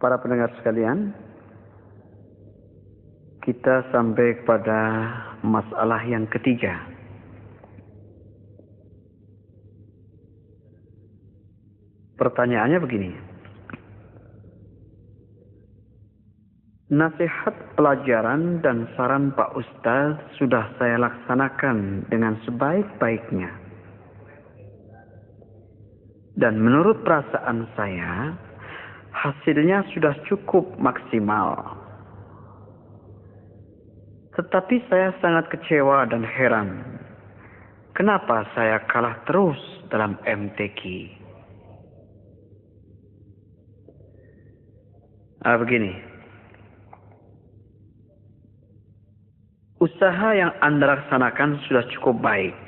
Para pendengar sekalian, kita sampai kepada masalah yang ketiga. Pertanyaannya begini. Nasihat pelajaran dan saran Pak Ustadz sudah saya laksanakan dengan sebaik-baiknya. Dan menurut perasaan saya, hasilnya sudah cukup maksimal. Tetapi saya sangat kecewa dan heran. Kenapa saya kalah terus dalam MTQ? Begini. Usaha yang Anda laksanakan sudah cukup baik.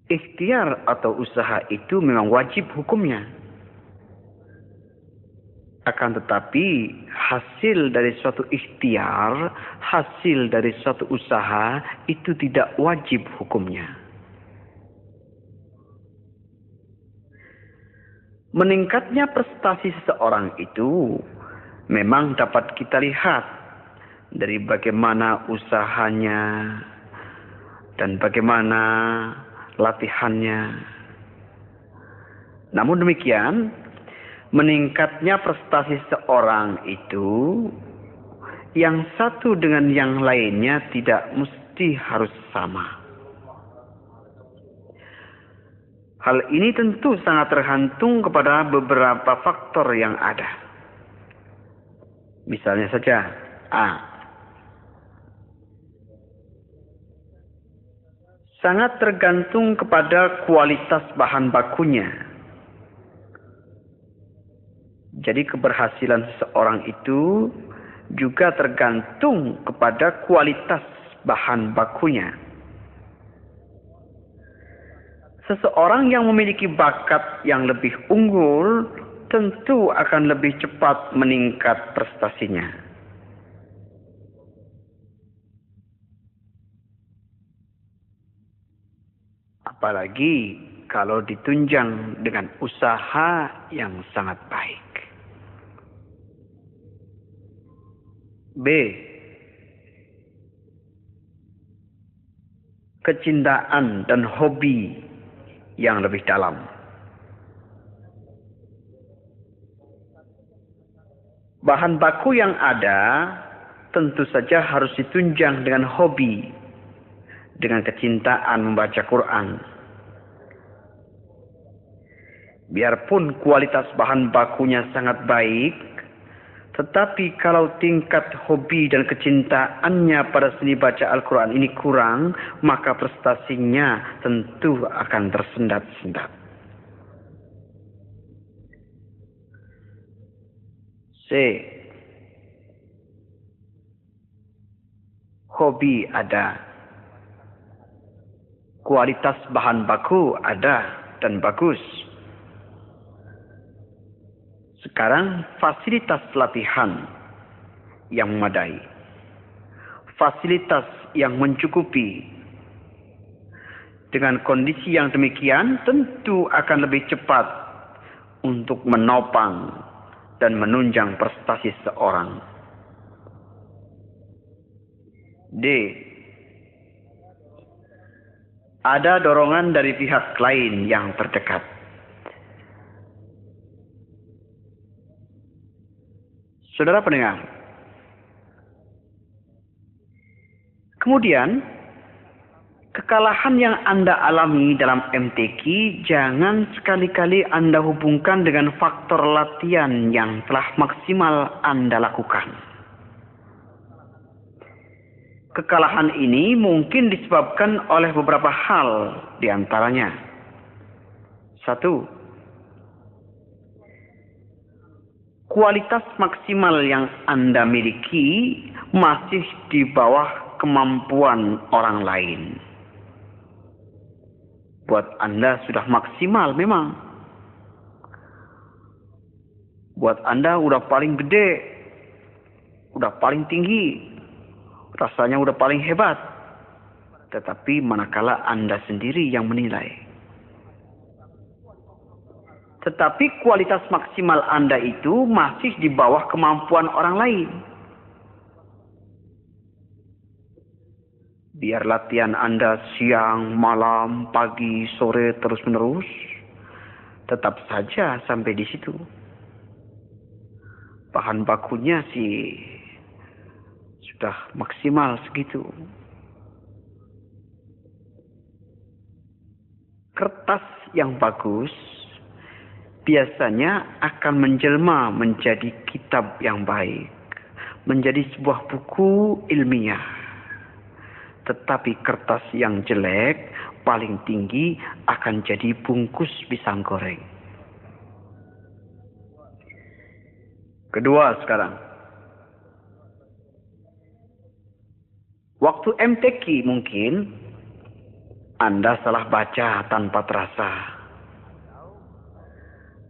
Ikhtiar atau usaha itu memang wajib hukumnya. Akan tetapi hasil dari suatu ikhtiar, hasil dari suatu usaha itu tidak wajib hukumnya. Meningkatnya prestasi seseorang itu memang dapat kita lihat dari bagaimana usahanya dan bagaimana latihannya. Namun demikian, meningkatnya prestasi seseorang itu yang satu dengan yang lainnya tidak mesti harus sama. Hal ini tentu sangat tergantung kepada beberapa faktor yang ada. Misalnya saja, sangat tergantung kepada kualitas bahan bakunya. Jadi keberhasilan seseorang itu juga tergantung kepada kualitas bahan bakunya. Seseorang yang memiliki bakat yang lebih unggul tentu akan lebih cepat meningkat prestasinya. Apalagi kalau ditunjang dengan usaha yang sangat baik. B. Kecintaan dan hobi yang lebih dalam. Bahan baku yang ada tentu saja harus ditunjang dengan hobi, dengan kecintaan membaca Quran. Biarpun kualitas bahan bakunya sangat baik, tetapi kalau tingkat hobi dan kecintaannya pada seni baca Al-Quran ini kurang, maka prestasinya tentu akan tersendat-sendat. C. Hobi ada. Kualitas bahan baku ada dan bagus. Sekarang fasilitas latihan yang memadai, fasilitas yang mencukupi. Dengan kondisi yang demikian tentu akan lebih cepat untuk menopang dan menunjang prestasi seorang. D. Ada dorongan dari pihak lain yang terdekat. Saudara pendengar, kemudian kekalahan yang Anda alami dalam MTQ jangan sekali-kali Anda hubungkan dengan faktor latihan yang telah maksimal Anda lakukan. Kekalahan ini mungkin disebabkan oleh beberapa hal, di antaranya. 1. Kualitas maksimal yang Anda miliki masih di bawah kemampuan orang lain. Buat Anda sudah maksimal memang. Buat Anda udah paling gede, udah paling tinggi, rasanya udah paling hebat. Tetapi manakala Anda sendiri yang menilai. Tetapi kualitas maksimal Anda itu masih di bawah kemampuan orang lain. Biar latihan Anda siang, malam, pagi, sore, terus-menerus, tetap saja sampai di situ. Bahan bakunya sih sudah maksimal segitu. Kertas yang bagus biasanya akan menjelma menjadi kitab yang baik, menjadi sebuah buku ilmiah. Tetapi kertas yang jelek paling tinggi akan jadi bungkus pisang goreng. Kedua sekarang, waktu MTQ mungkin Anda salah baca tanpa terasa.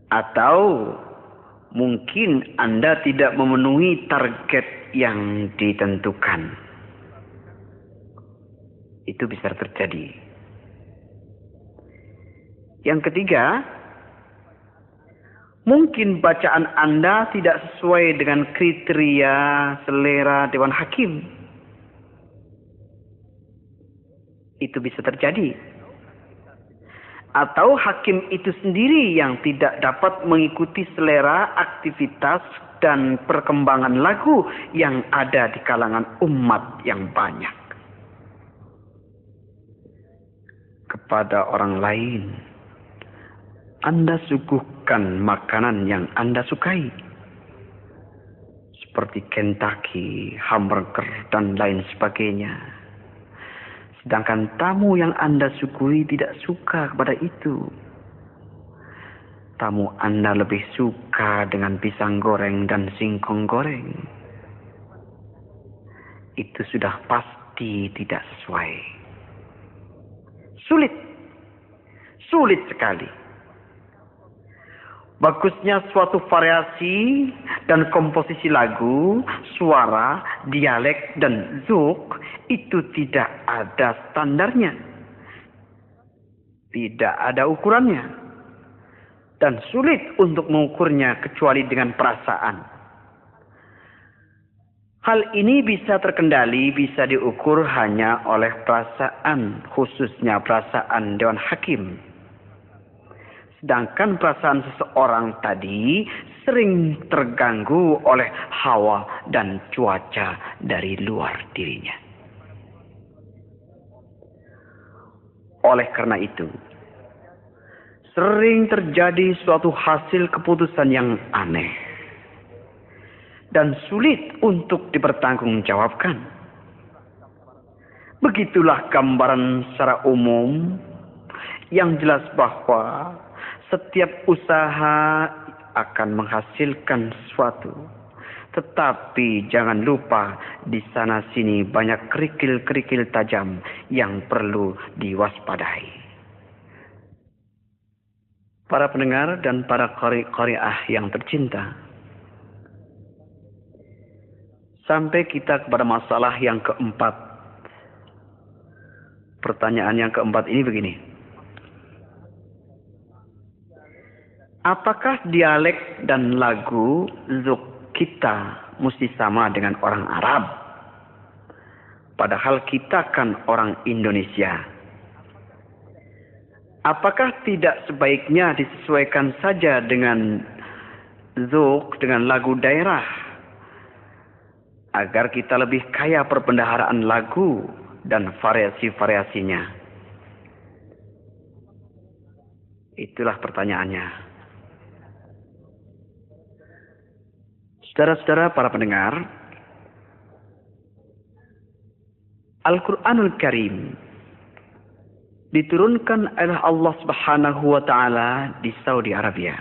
Atau mungkin Anda tidak memenuhi target yang ditentukan. Itu bisa terjadi. Yang ketiga, mungkin bacaan Anda tidak sesuai dengan kriteria selera Dewan Hakim. Itu bisa terjadi. Atau hakim itu sendiri yang tidak dapat mengikuti selera, aktivitas, dan perkembangan lagu yang ada di kalangan umat yang banyak. Kepada orang lain, Anda suguhkan makanan yang Anda sukai. Seperti Kentucky, hamburger, dan lain sebagainya. Sedangkan tamu yang Anda suguhi tidak suka kepada itu. Tamu Anda lebih suka dengan pisang goreng dan singkong goreng. Itu sudah pasti tidak sesuai. Sulit sekali. Bagusnya suatu variasi dan komposisi lagu, suara, dialek, dan zouk itu tidak ada standarnya. Tidak ada ukurannya. Dan sulit untuk mengukurnya kecuali dengan perasaan. Hal ini bisa terkendali, bisa diukur hanya oleh perasaan, khususnya perasaan Dewan Hakim. Sedangkan perasaan seseorang tadi sering terganggu oleh hawa dan cuaca dari luar dirinya. Oleh karena itu, sering terjadi suatu hasil keputusan yang aneh dan sulit untuk dipertanggungjawabkan. Begitulah gambaran secara umum yang jelas bahwa setiap usaha akan menghasilkan sesuatu. Tetapi jangan lupa di sana sini banyak kerikil-kerikil tajam yang perlu diwaspadai. Para pendengar dan para qari'ah yang tercinta. Sampai kita kepada masalah yang keempat. Pertanyaan yang keempat ini begini. Apakah dialek dan lagu zouk kita mesti sama dengan orang Arab? Padahal kita kan orang Indonesia. Apakah tidak sebaiknya disesuaikan saja dengan zouk, dengan lagu daerah? Agar kita lebih kaya perbendaharaan lagu dan variasi-variasinya. Itulah pertanyaannya. Saudara-saudara para pendengar, Al-Quranul Karim diturunkan oleh Allah Subhanahu wa Ta'ala di Saudi Arabia.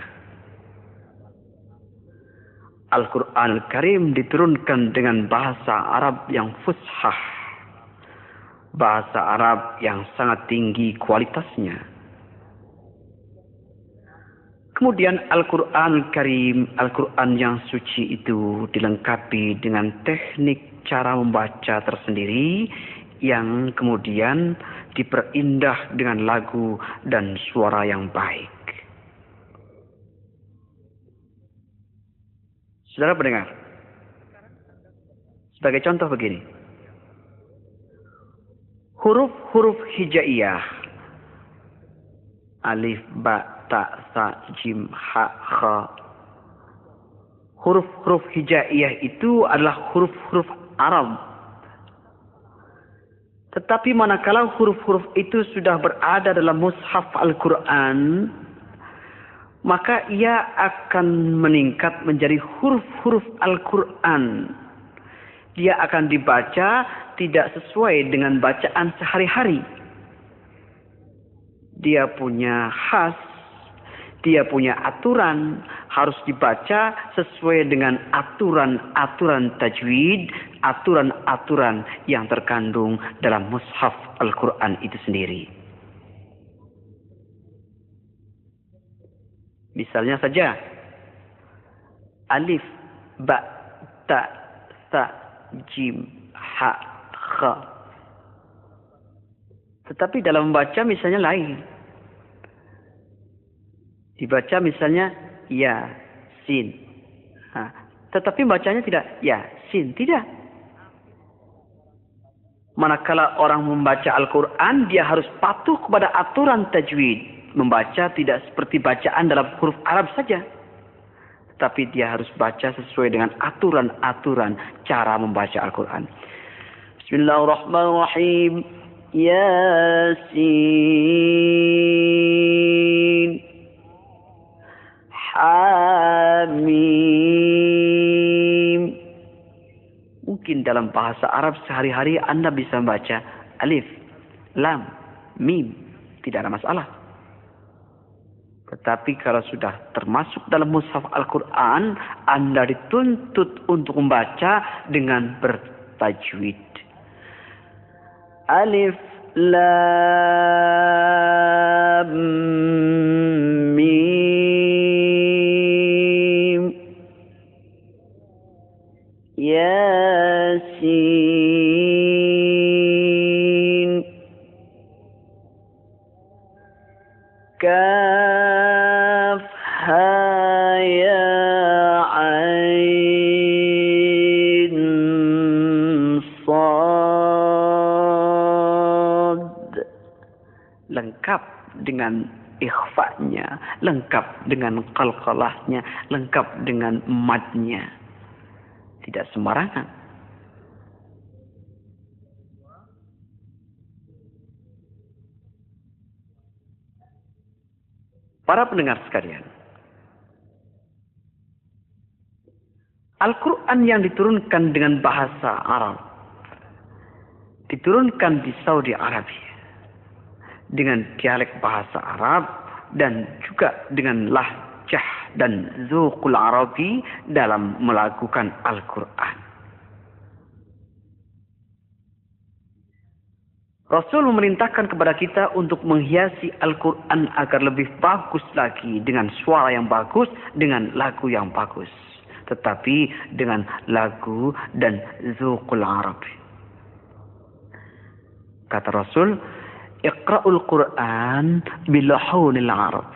Al-Quranul Karim diturunkan dengan bahasa Arab yang fushah, bahasa Arab yang sangat tinggi kualitasnya. Kemudian Al-Quran Karim, Al-Quran yang suci itu dilengkapi dengan teknik cara membaca tersendiri yang kemudian diperindah dengan lagu dan suara yang baik. Saudara pendengar, sebagai contoh begini. Huruf-huruf hijaiyah. Alif, ba, ta, sa, jim, ha, kha. Huruf-huruf hijaiyah itu adalah huruf-huruf Arab. Tetapi manakala huruf-huruf itu sudah berada dalam mushaf Al-Quran, maka ia akan meningkat menjadi huruf-huruf Al-Quran. Dia akan dibaca tidak sesuai dengan bacaan sehari-hari. Dia punya khas, dia punya aturan, harus dibaca sesuai dengan aturan-aturan tajwid, aturan-aturan yang terkandung dalam mushaf Al-Quran itu sendiri. Misalnya saja, alif, ba, ta, sa, jim, ha, kha. Tetapi dalam membaca misalnya lain. Dibaca misalnya ya, sin. Tetapi bacanya tidak ya, sin. Tidak. Manakala orang membaca Al-Quran, dia harus patuh kepada aturan tajwid. Membaca tidak seperti bacaan dalam huruf Arab saja. Tapi dia harus baca sesuai dengan aturan-aturan cara membaca Al-Quran. Bismillahirrahmanirrahim. Yasin. Hamim. Mungkin dalam bahasa Arab sehari-hari Anda bisa membaca alif, lam, mim. Tidak ada masalah. Tetapi kalau sudah termasuk dalam mushaf Al-Quran, Anda dituntut untuk membaca dengan bertajwid. Alif, lam, mim, yasin, kaf, ha, ya, ain, sad. Lengkap dengan ikhfa'nya, lengkap dengan qalqalahnya, lengkap dengan madnya. Tidak sembarangan. Para pendengar sekalian, Al-Quran yang diturunkan dengan bahasa Arab, diturunkan di Saudi Arabia dengan dialek bahasa Arab dan juga dengan lahjah dan zuqul Arabi dalam melakukan Al-Quran. Rasul memerintahkan kepada kita untuk menghiasi Al-Quran agar lebih bagus lagi dengan suara yang bagus, dengan lagu yang bagus. Tetapi dengan lagu dan zuqul Arabi. Kata Rasul, Iqra'ul Quran bilahunil Arab.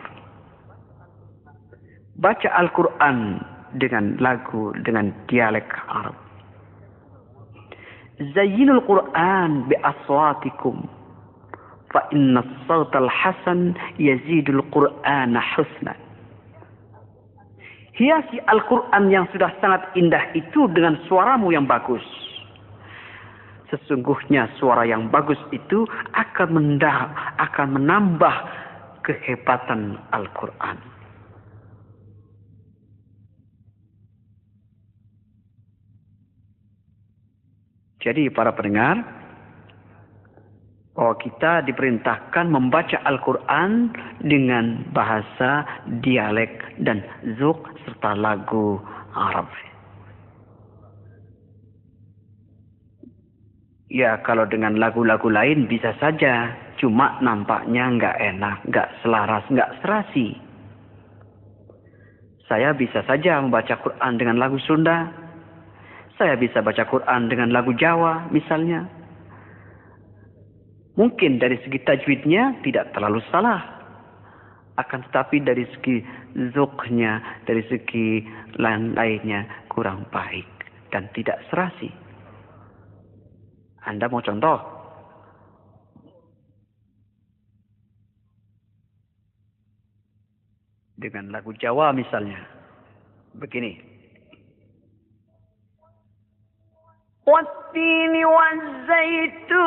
Baca Al-Quran dengan lagu, dengan dialek Arab. Zayyinul Quran bi aswatikum fa inna as-sawtal hasan yazidul Qur'ana husna. Hiasi Al-Quran yang sudah sangat indah itu dengan suaramu yang bagus. Sesungguhnya suara yang bagus itu akan menambah kehebatan Al-Quran. Jadi para pendengar, bahwa kita diperintahkan membaca Al-Quran dengan bahasa, dialek, dan zuq serta lagu Arab. Ya kalau dengan lagu-lagu lain bisa saja, cuma nampaknya nggak enak, nggak selaras, nggak serasi. Saya bisa saja membaca Quran dengan lagu Sunda. Saya bisa baca Quran dengan lagu Jawa misalnya. Mungkin dari segi tajwidnya tidak terlalu salah. Akan tetapi dari segi zuknya, dari segi lain-lainnya kurang baik dan tidak serasi. Anda mau contoh? Dengan lagu Jawa misalnya. Begini. Wattini wazzaituni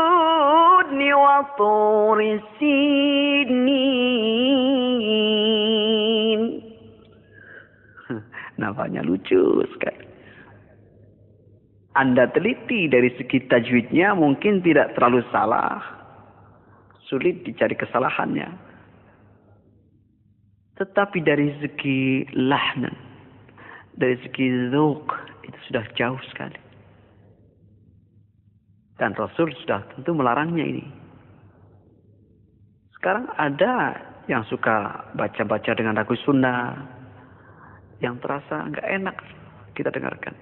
wa turi sinin. Namanya lucu sekali. Anda teliti dari segi tajwidnya mungkin tidak terlalu salah. Sulit dicari kesalahannya. Tetapi dari segi lahnan, dari segi zuk, itu sudah jauh sekali. Dan Rasul sudah tentu melarangnya ini. Sekarang ada yang suka baca-baca dengan lagu sunnah, yang terasa nggak enak kita dengarkan.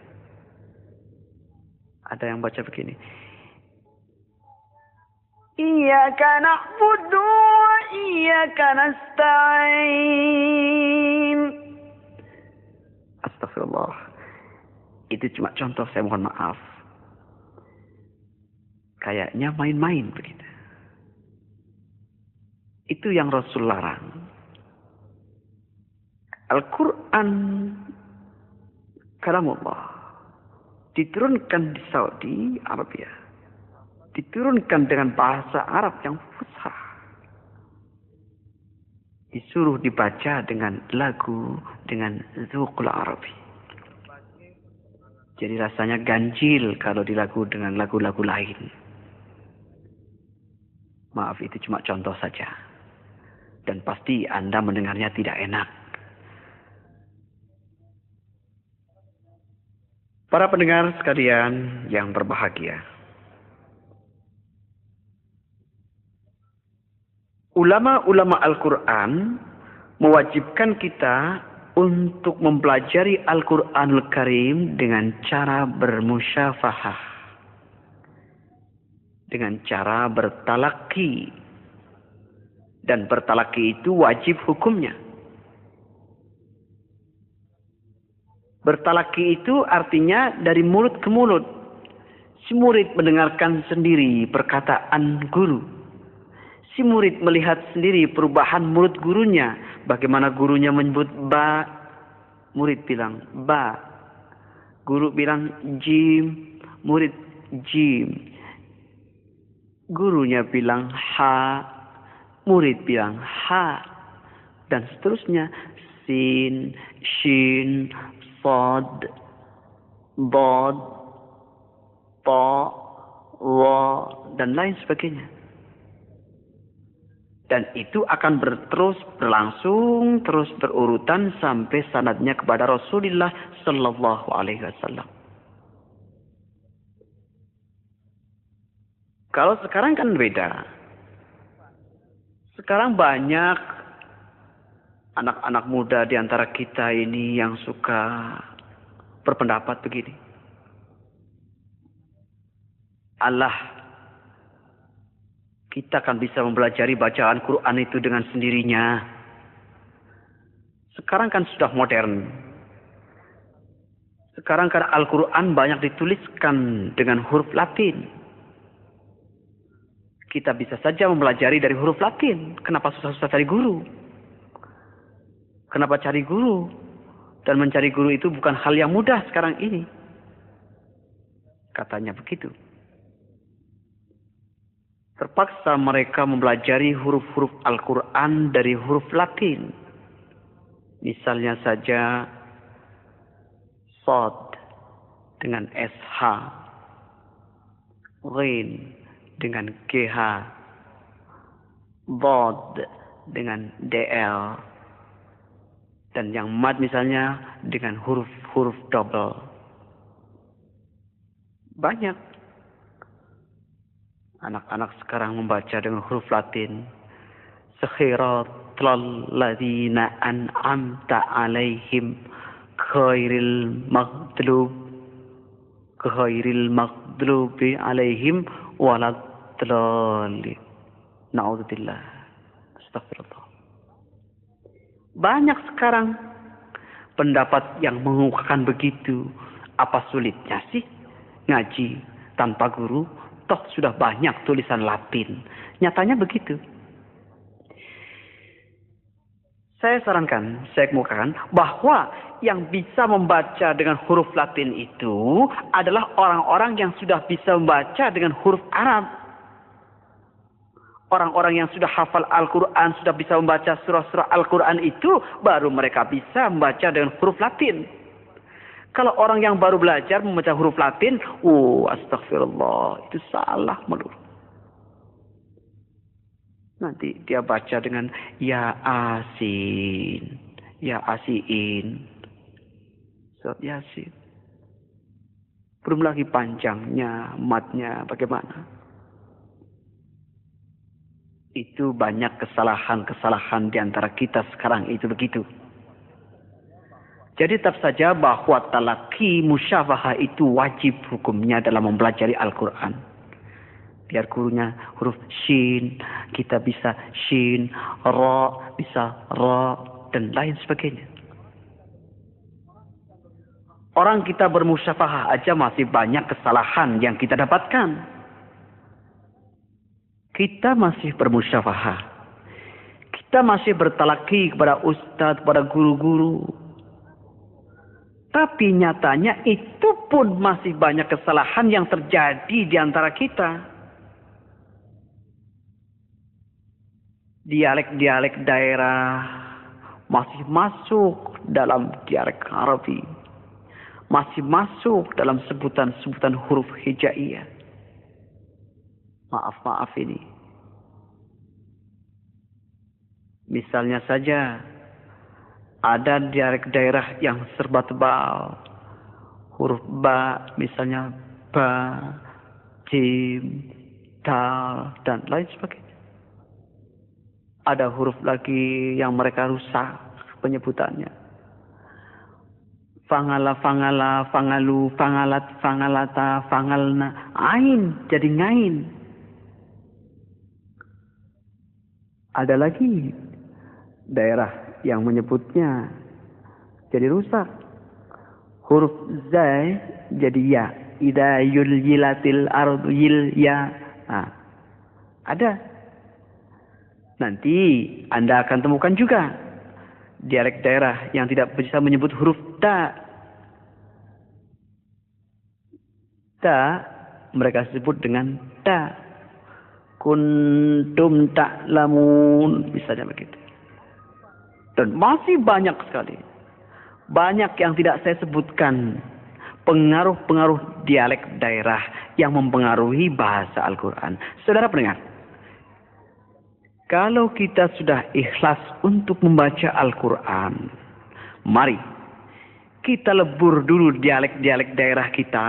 Ada yang baca begini. Iyyaka na'budu wa iyyaka nasta'in. Astagfirullah. Itu cuma contoh, saya mohon maaf. Kayaknya main-main begitu. Itu yang Rasul larang. Al-Quran kalamullah diturunkan di Saudi Arabia. Diturunkan dengan bahasa Arab yang fusha. Disuruh dibaca dengan lagu, dengan zuqul Arabi. Jadi rasanya ganjil kalau dilagu dengan lagu-lagu lain. Maaf, itu cuma contoh saja. Dan pasti Anda mendengarnya tidak enak. Para pendengar sekalian yang berbahagia. Ulama-ulama Al-Quran mewajibkan kita untuk mempelajari Al-Quranul Karim dengan cara bermusyafahah. Dengan cara bertalaki. Dan bertalaki itu wajib hukumnya. Bertalaki itu artinya dari mulut ke mulut. Si murid mendengarkan sendiri perkataan guru. Si murid melihat sendiri perubahan mulut gurunya. Bagaimana gurunya menyebut ba, murid bilang ba. Guru bilang jim, murid jim. Gurunya bilang ha, murid bilang ha. Dan seterusnya. Sin, shin, sod, bod, to, wa, dan lain sebagainya. Dan itu akan terus berlangsung, terus berurutan sampai sanadnya kepada Rasulullah Sallallahu Alaihi Wasallam. Kalau sekarang kan beda. Sekarang banyak anak-anak muda di antara kita ini yang suka berpendapat begini. Allah, kita akan bisa mempelajari bacaan Quran itu dengan sendirinya. Sekarang kan sudah modern. Sekarang kan Al-Quran banyak dituliskan dengan huruf Latin. Kita bisa saja mempelajari dari huruf Latin. Kenapa susah-susah cari guru? Kenapa cari guru? Dan mencari guru itu bukan hal yang mudah sekarang ini. Katanya begitu. Terpaksa mereka mempelajari huruf-huruf Al-Quran dari huruf Latin. Misalnya saja Sod dengan SH. Ghin dengan GH. Bod dengan DL. Dan yang mad misalnya dengan huruf-huruf double. Banyak anak-anak sekarang membaca dengan huruf Latin. Siratal ladzina an'amta alaihim ghairil maghdubi alaihim waladdallin. Na'udzubillah. Astagfirullah. Banyak sekarang pendapat yang mengungkapkan begitu. Apa sulitnya sih ngaji tanpa guru? Toh sudah banyak tulisan Latin. Nyatanya begitu. Saya sarankan, saya kemukakan bahwa yang bisa membaca dengan huruf Latin itu adalah orang-orang yang sudah bisa membaca dengan huruf Arab. Orang-orang yang sudah hafal Al-Quran, sudah bisa membaca surah-surah Al-Quran itu, baru mereka bisa membaca dengan huruf Latin. Kalau orang yang baru belajar membaca huruf Latin, astagfirullah, itu salah melulu. Nanti dia baca dengan ya asin, ya asiin, surat yasin. Belum lagi panjangnya, matnya bagaimana. Itu banyak kesalahan-kesalahan di antara kita sekarang itu begitu. Jadi tetap saja bahwa talaki musyafahah itu wajib hukumnya dalam mempelajari Al-Quran. Biar gurunya huruf shin, kita bisa shin, ra, bisa ra, dan lain sebagainya. Orang kita bermusyafahah aja masih banyak kesalahan yang kita dapatkan. Kita masih bermusyafahah. Kita masih bertalaki kepada ustadz, kepada guru-guru. Tapi nyatanya itu pun masih banyak kesalahan yang terjadi di antara kita. Dialek-dialek daerah masih masuk dalam dialek Arabi. Masih masuk dalam sebutan-sebutan huruf hijaiyah. Maaf ini. Misalnya saja, ada dialek daerah yang serba tebal. Huruf ba, misalnya ba, jim, dal, dan lain sebagainya. Ada huruf lagi yang mereka rusak penyebutannya. Fangala, fangala, fangalu, fangalat, fangalata, fangalna. Ain jadi ngain. Ada lagi daerah yang menyebutnya jadi rusak. Huruf zai jadi ya. Ida yul yilatil ardu yil ya. Ada. Nanti Anda akan temukan juga dialek daerah yang tidak bisa menyebut huruf ta. Ta mereka sebut dengan ta. Kuntum ta'lamun, misalnya begitu. Dan masih banyak sekali. Banyak yang tidak saya sebutkan. Pengaruh-pengaruh dialek daerah yang mempengaruhi bahasa Al-Quran. Saudara pendengar. Kalau kita sudah ikhlas untuk membaca Al-Quran, mari kita lebur dulu dialek-dialek daerah kita.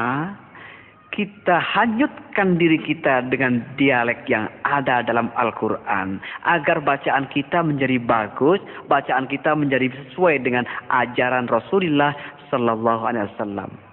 Kita hanyutkan diri kita dengan dialek yang ada dalam Al-Quran. Agar bacaan kita menjadi bagus, bacaan kita menjadi sesuai dengan ajaran Rasulullah Sallallahu Alaihi Wasallam.